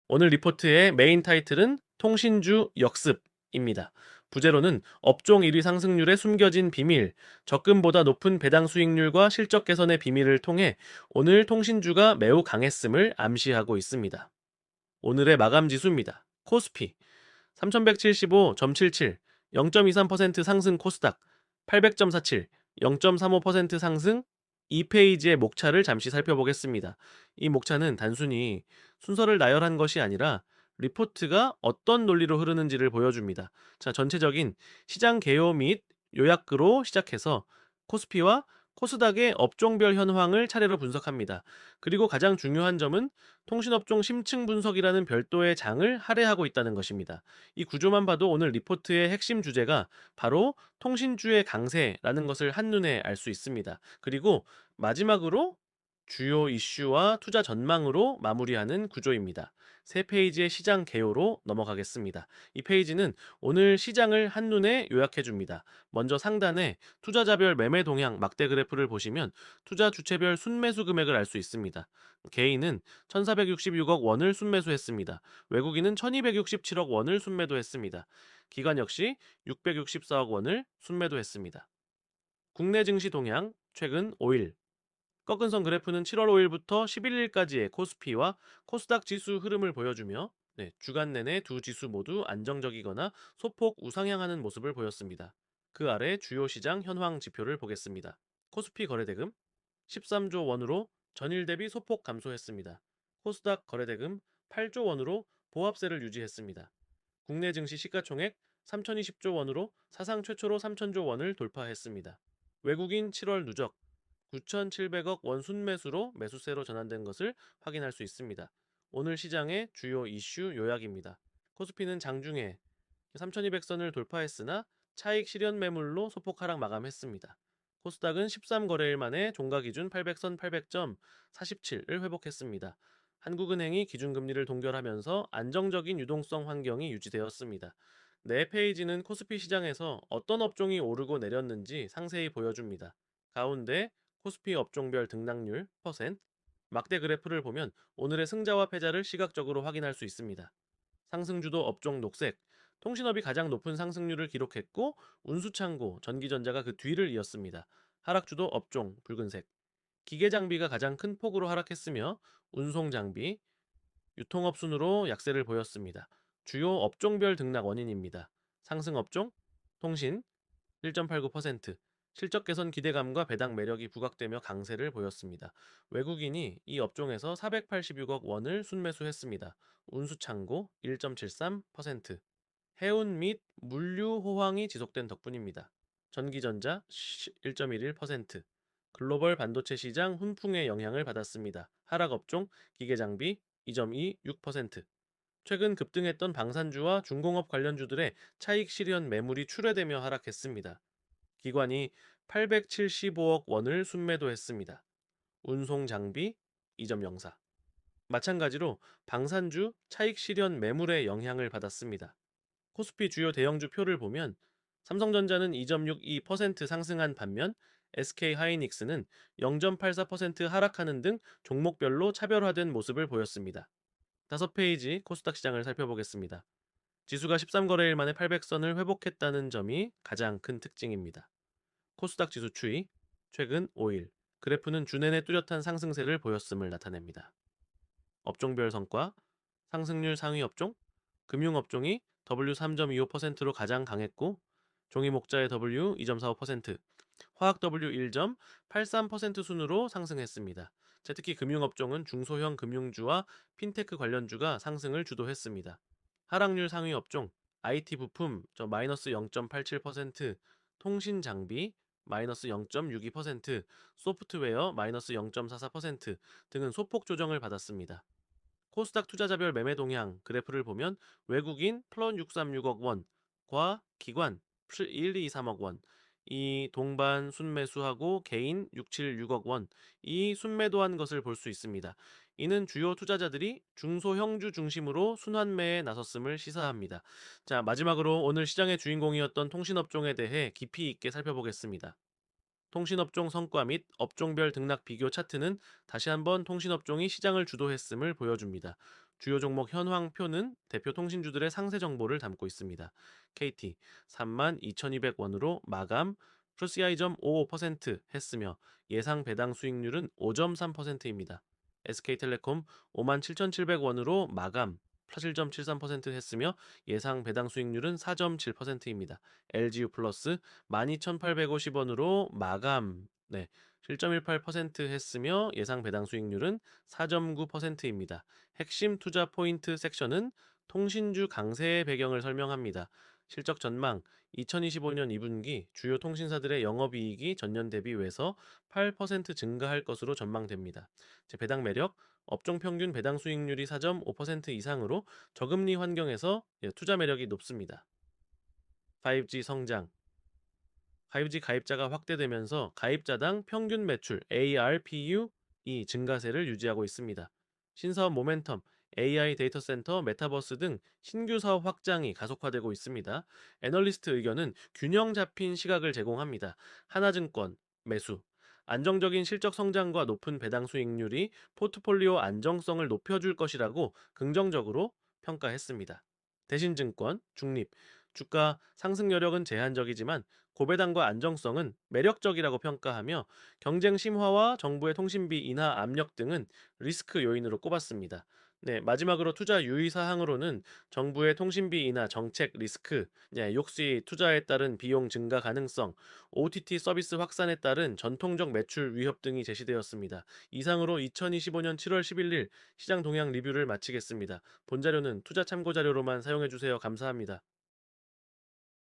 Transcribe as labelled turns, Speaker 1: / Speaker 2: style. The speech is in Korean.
Speaker 1: 오늘 리포트의 메인 타이틀은 통신주 역습입니다. 부제로는 업종 1위 상승률의 숨겨진 비밀, 적금보다 높은 배당 수익률과 실적 개선의 비밀을 통해 오늘 통신주가 매우 강했음을 암시하고 있습니다. 오늘의 마감 지수입니다. 코스피 3175.77, 0.23% 상승. 코스닥 800.47, 0.35% 상승. 이 페이지의 목차를 잠시 살펴보겠습니다. 이 목차는 단순히 순서를 나열한 것이 아니라 리포트가 어떤 논리로 흐르는지를 보여줍니다. 자, 전체적인 시장 개요 및 요약으로 시작해서 코스피와 코스닥의 업종별 현황을 차례로 분석합니다. 그리고 가장 중요한 점은 통신업종 심층 분석이라는 별도의 장을 할애하고 있다는 것입니다. 이 구조만 봐도 오늘 리포트의 핵심 주제가 바로 통신주의 강세라는 것을 한눈에 알 수 있습니다. 그리고 마지막으로 주요 이슈와 투자 전망으로 마무리하는 구조입니다. 세 페이지의 시장 개요로 넘어가겠습니다. 이 페이지는 오늘 시장을 한눈에 요약해 줍니다. 먼저 상단에 투자자별 매매 동향 막대 그래프를 보시면 투자 주체별 순매수 금액을 알 수 있습니다. 개인은 1466억 원을 순매수했습니다. 외국인은 1267억 원을 순매도했습니다. 기관 역시 664억 원을 순매도했습니다. 국내 증시 동향 최근 5일 꺾은 선 그래프는 7월 5일부터 11일까지의 코스피와 코스닥 지수 흐름을 보여주며 주간 내내 두 지수 모두 안정적이거나 소폭 우상향하는 모습을 보였습니다. 그 아래 주요 시장 현황 지표를 보겠습니다. 코스피 거래대금 13조 원으로 전일 대비 소폭 감소했습니다. 코스닥 거래대금 8조 원으로 보합세를 유지했습니다. 국내 증시 시가총액 3,020조 원으로 사상 최초로 3,000조 원을 돌파했습니다. 외국인 7월 누적 9,700억 원 순매수로 매수세로 전환된 것을 확인할 수 있습니다. 오늘 시장의 주요 이슈 요약입니다. 코스피는 장중에 3,200선을 돌파했으나 차익 실현 매물로 소폭 하락 마감했습니다. 코스닥은 13거래일 만에 종가 기준 800선 800점 47을 회복했습니다. 한국은행이 기준금리를 동결하면서 안정적인 유동성 환경이 유지되었습니다. 네 페이지는 코스피 시장에서 어떤 업종이 오르고 내렸는지 상세히 보여줍니다. 가운데 코스피 업종별 등락률 퍼센트, 막대 그래프를 보면 오늘의 승자와 패자를 시각적으로 확인할 수 있습니다. 상승주도 업종 녹색, 통신업이 가장 높은 상승률을 기록했고 운수창고, 전기전자가 그 뒤를 이었습니다. 하락주도 업종 붉은색, 기계장비가 가장 큰 폭으로 하락했으며 운송장비, 유통업 순으로 약세를 보였습니다. 주요 업종별 등락 원인입니다. 상승 업종, 통신 1.89%, 실적 개선 기대감과 배당 매력이 부각되며 강세를 보였습니다. 외국인이 이 업종에서 486억 원을 순매수했습니다. 운수창고 1.73%, 해운 및 물류 호황이 지속된 덕분입니다. 전기전자 1.11%, 글로벌 반도체 시장 훈풍의 영향을 받았습니다. 하락업종 기계장비 2.26%, 최근 급등했던 방산주와 중공업 관련주들의 차익 실현 매물이 출회되며 하락했습니다. 기관이 875억 원을 순매도했습니다. 운송장비 2.04. 마찬가지로 방산주 차익 실현 매물의 영향을 받았습니다. 코스피 주요 대형주 표를 보면 삼성전자는 2.62% 상승한 반면 SK하이닉스는 0.84% 하락하는 등 종목별로 차별화된 모습을 보였습니다. 다섯 페이지 코스닥 시장을 살펴보겠습니다. 지수가 13거래일 만에 800선을 회복했다는 점이 가장 큰 특징입니다. 코스닥 지수 추이 최근 5일 그래프는 주내내 뚜렷한 상승세를 보였음을 나타냅니다. 업종별 성과 상승률 상위 업종 금융업종이 W3.25%로 가장 강했고 종이 목자의 W 2.45%, 화학 W 1.83% 순으로 상승했습니다. 특히 금융업종은 중소형 금융주와 핀테크 관련주가 상승을 주도했습니다. 하락률 상위 업종 IT 부품 마이너스 0.87%, 통신 장비 마이너스 0.62%, 소프트웨어 마이너스 0.44% 등은 소폭 조정을 받았습니다. 코스닥 투자자별 매매 동향 그래프를 보면 외국인 플러스 636억 원과 기관 1223억 원, 이 동반 순매수하고 개인 676억 원, 이 순매도한 것을 볼 수 있습니다. 이는 주요 투자자들이 중소형주 중심으로 순환매에 나섰음을 시사합니다. 자, 마지막으로 오늘 시장의 주인공이었던 통신업종에 대해 깊이 있게 살펴보겠습니다. 통신업종 성과 및 업종별 등락 비교 차트는 다시 한번 통신업종이 시장을 주도했음을 보여줍니다. 주요 종목 현황표는 대표 통신주들의 상세 정보를 담고 있습니다. KT 32,200원으로 마감 플러스 CI.55% 했으며 예상 배당 수익률은 5.3%입니다. SK텔레콤 57,700원으로 마감 플러스 1.73% 했으며 예상 배당 수익률은 4.7%입니다. LGU 플러스 12,850원으로 마감 7.18% 했으며 예상 배당 수익률은 4.9%입니다. 핵심 투자 포인트 섹션은 통신주 강세의 배경을 설명합니다. 실적 전망 2025년 2분기 주요 통신사들의 영업이익이 전년 대비 외서 8% 증가할 것으로 전망됩니다. 배당 매력 업종 평균 배당 수익률이 4.5% 이상으로 저금리 환경에서 투자 매력이 높습니다. 5G 성장 5G 가입자가 확대되면서 가입자당 평균 매출 ARPU 이 증가세를 유지하고 있습니다. 신사업 모멘텀, AI 데이터 센터, 메타버스 등 신규 사업 확장이 가속화되고 있습니다. 애널리스트 의견은 균형 잡힌 시각을 제공합니다. 하나증권, 매수. 안정적인 실적 성장과 높은 배당 수익률이 포트폴리오 안정성을 높여줄 것이라고 긍정적으로 평가했습니다. 대신증권, 중립. 주가 상승 여력은 제한적이지만 고배당과 안정성은 매력적이라고 평가하며 경쟁 심화와 정부의 통신비 인하 압력 등은 리스크 요인으로 꼽았습니다. 마지막으로 투자 유의 사항으로는 정부의 통신비 인하 정책 리스크, 역시 투자에 따른 비용 증가 가능성, OTT 서비스 확산에 따른 전통적 매출 위협 등이 제시되었습니다. 이상으로 2025년 7월 11일 시장 동향 리뷰를 마치겠습니다. 본 자료는 투자 참고 자료로만 사용해 주세요. 감사합니다.